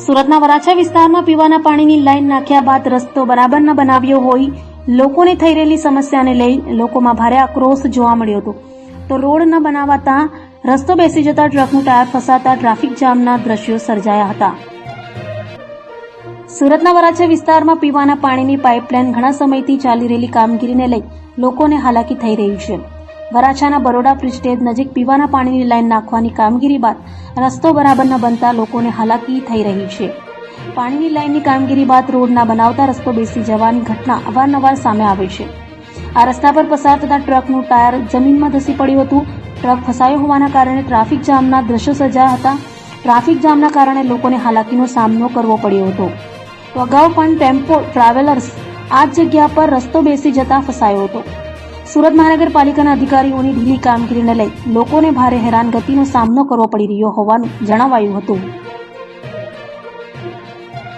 સુરતના વરાછા વિસ્તારમાં પીવાના પાણીની લાઈન નાખ્યા બાદ રસ્તો બરાબર ન બનાવ્યો હોય લોકોને થઈ રહેલી સમસ્યાને લઈ લોકોમાં ભારે આક્રોશ જોવા મળ્યો હતો. તો રોડ ન બનાવાતા રસ્તો બેસી જતા ટ્રકનું ટાયર ફસાતા ટ્રાફિક જામના દ્રશ્યો સર્જાયા હતા. સુરતના વરાછા વિસ્તારમાં પીવાના પાણીની પાઇપલાઇન ઘણા સમયથી ચાલી રહેલી કામગીરીને લઈ લોકોને હાલાકી થઈ રહી છે. વરાછાના બરોડા બ્રિજ સ્ટેજ નજીક પીવાના પાણીની લાઈન નાખવાની કામગીરી બાદ રસ્તો બરાબર ન બનતા લોકોને હાલાકી થઈ રહી છે. પાણીની લાઈનની કામગીરી બાદ રોડ ના બનાવતા રસ્તો બેસી જવાની ઘટના અવારનવાર સામે આવે છે. આ રસ્તા પર પસાર થતા ટ્રકનું ટાયર જમીનમાં ધસી પડ્યું હતું. ટ્રક ફસાયો હોવાના કારણે ટ્રાફિક જામના દ્રશ્યો સર્જાયા હતા. ટ્રાફિક જામના કારણે લોકોને હાલાકીનો સામનો કરવો પડ્યો હતો. તો અગાઉ પણ ટેમ્પો ટ્રાવેલર્સ આ જ જગ્યા પર રસ્તો બેસી જતા ફસાયો હતો. સુરત મહાનગરપાલિકાના અધિકારીઓની ઢીલી કામગીરીને લઈ લોકોને ભારે હેરાનગતિનો સામનો કરવો પડી રહ્યો હોવાનું જણાવાયું હતું.